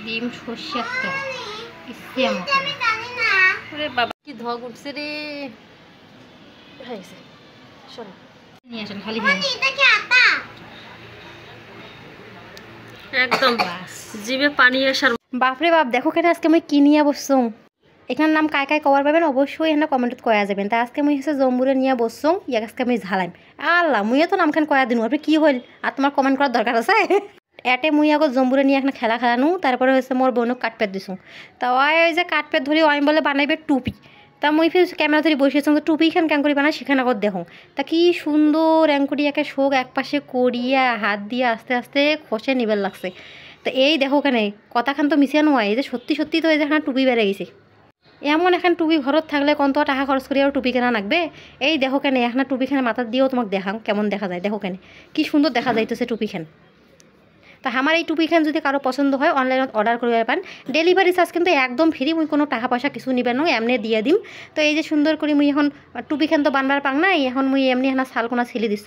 ডিম সর্ষের তেল ইচ্ছে মতো। ওরে বাবা কি ধগ উঠছে রে। শোনো নিয়ে আসেন খালি একদম জিভে পানি আসার। বাপরে বাপ দেখো কেন আজকে আমি কি নিয়ে বসছুঁ। এখানে নাম কায় কায় কবার পাবেন অবশ্যই এখানে কমেন্টত কয়া যাবেন। তা আজকে মুই হচ্ছে জম্বুরে নিয়ে বসছুঁ, ইয়াক আজকে আমি ঝালাইম। আল্লাহ মুইও তো নামখান কয়া দিনু, আপনি কি হইল আর তোমার কমেন্ট করার দরকার আছে। এতে মুই আগত জম্বুরে নিয়ে এখানে খেলা খেলানো, তারপরে হচ্ছে মোর বোনক কাঠপেট দিছুঁ। তা ওই যে কাঠপেট ধরি ওই বলে বানাইবে টুপি। তা মুই ফির ক্যামেরা ধরে বসেছিলাম তো টুপিখান কেন করে বানাই সেখানে আগত দেখো। তা কি সুন্দর অ্যাঙ্কুটি একে শোক এক পাশে করিয়া হাত দিয়ে আস্তে আস্তে খসে নিবেল লাগছে। তা এই দেখো কেনে কথাখান তো মিশিয়ানো হয়, এই যে সত্যি সত্যি তো এই যে এখানে টুপি বেড়ে গেছে। এমন এখন টুপি ঘরত থাকলে কত টাকা খরচ করে আর টুপি কেনা লাগবে। এই দেখো কেন এখন টুপিখানে মাথার দিয়েও তোমাকে দেখাম কেমন দেখা যায়। দেখো কেন কি সুন্দর দেখা যাইতেছে টুপিখান। তা আমার এই টুপিখান যদি কারো পছন্দ হয় অনলাইনত অর্ডার করে পান। ডেলিভারি চার্জ কিন্তু একদম ফ্রি, মুই কোনো টাকা পয়সা কিছু নিবেন না, এমনি দিয়ে দিম। তো এই যে সুন্দর করে মুই এখন টুপিখান তো বানবার পাং নাই, এখন মুই এমনি এখন শালকোনা ছিলি দিচ্ছ।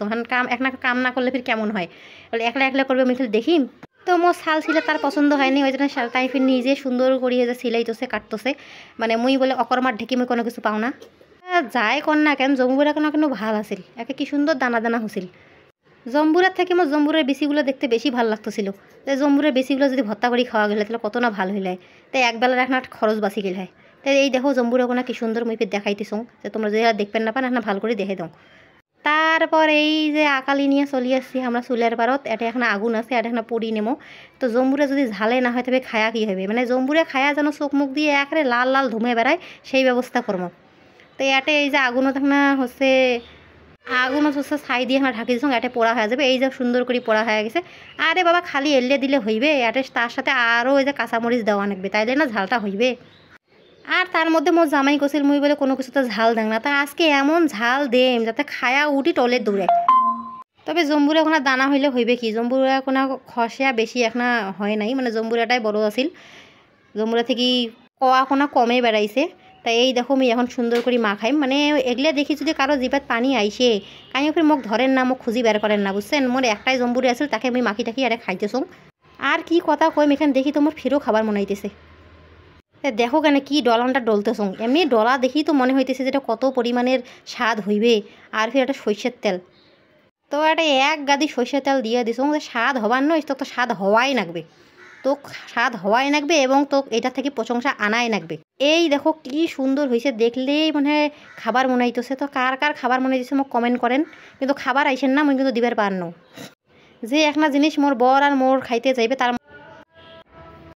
এখন কাম না করলে ফির কেমন হয়, বলে একলা একলা করবে মুই খালি দেখিম। তো মোর শাল ছিলে তার পছন্দ হয়নি, ওই জন্য শাল তাই ফির নিজে সুন্দর করিয়ে যে সিলাইতেছে কাটতেছে। মানে মুই বলে অকর্মার ঢেকি মুই কোনো কিছু পাও না। যাই কর না কেন জম্বুরা কোনো কিন্তু ভাল আছিল, একে কি সুন্দর দানা দানা হছিল। জম্বুরার থেকে আমার জম্বুরের বেশিগুলো দেখতে বেশি ভালো লাগতেছিল। তাই জম্বুরের বেশিগুলো যদি ভর্তা করে খাওয়া গেলে তাহলে কত না ভালো হইলে। তাই একবেলার এখন খরচ বাঁচি গেল হয়। তাই এই দেখো জম্বুরা কোনা কি সুন্দর মুই দেখাইতেছ, যে তোমরা যদি আর দেখবেন না পান এখন ভালো করে দেখে দাও। তারপর এই যে আকালি নিয়ে চলি আসছি আমরা চুলের পারত, এটা এখন আগুন আছে, এটা এখন পড়ি নেমো। তো জম্বুরে যদি ঝালে না হয় তবে খায়া কি হবে, মানে জম্বুরে খায়া যেন চোখ মুখ দিয়ে একেবারে লাল লাল ধুমে বেড়ায় সেই ব্যবস্থা করবো। তো এতে এই যে আগুনত এখন হচ্ছে আগুনত হচ্ছে ছাই দিয়ে আমরা ঢাকি দিচ্ছ, এটা পোড়া হয়ে যাবে। এই যে সুন্দর করে পোড়া হয়ে গেছে। আরে বাবা খালি এলে দিলে হইবে, এটা তার সাথে আরও এই যে কাঁচামরিচ দেওয়া লাগবে, তাইলে না ঝালটা হইবে। আর তার মধ্যে মোর জামাই কছিল মুই বলে কোনো কিছুতে ঝাল দেন না, তা আজকে এমন ঝাল দেম যাতে খায়া উঠি টলের দৌড়ে। তবে জম্বুরা কোনো দানা হইলে হইবে কি, জম্বুরা কোনো খসিয়া বেশি এখন হয় নাই, মানে জম্বুরাটাই বড় আছিল। জম্বুরা থেকে কোয়া কোনো কমে বেড়াইছে। তাই এই দেখো আমি এখন সুন্দর করে মা খাইম, মানে এগুলো দেখি যদি কারো জিভাত পানি আইসে কাই ফির মোক ধরেন না, মোক খুঁজি বের করেন না, বুঝছেন। মোর একটাই জম্বুরি আছিল, তাকে আমি মাখি টাকি আরে খাইতেছ। আর কি কথা কইম এখানে দেখি তো মোর ফিরও খাবার মনে হইতেছে। দেখো কেন কি ডলানটা ডলতেছ, এমনি ডলা দেখি তো মনে হইতেছে যেটা কত পরিমাণের স্বাদ হইবে। আর ফির একটা সর্ষের তেল, তো একটা এক গাদি সর্ষের তেল দিয়ে দিছ, স্বাদ হবার নয় তো স্বাদ হওয়াই লাগবে। তো স্বাদ হওয়াই লাগবে এবং তো এটা থেকে প্রশংসা আনাই লাগবে। এই দেখো কি সুন্দর হয়েছে, দেখলেই মানে খাবার মনে হইতেছে। তো কার কার খাবার মনে হইতেছে মোক কমেন্ট করেন, কিন্তু খাবার আইসেন না মুই কিন্তু দিবার পার ন। যে একটা জিনিস মোর বর আর মোর খাইতে যাইবে তার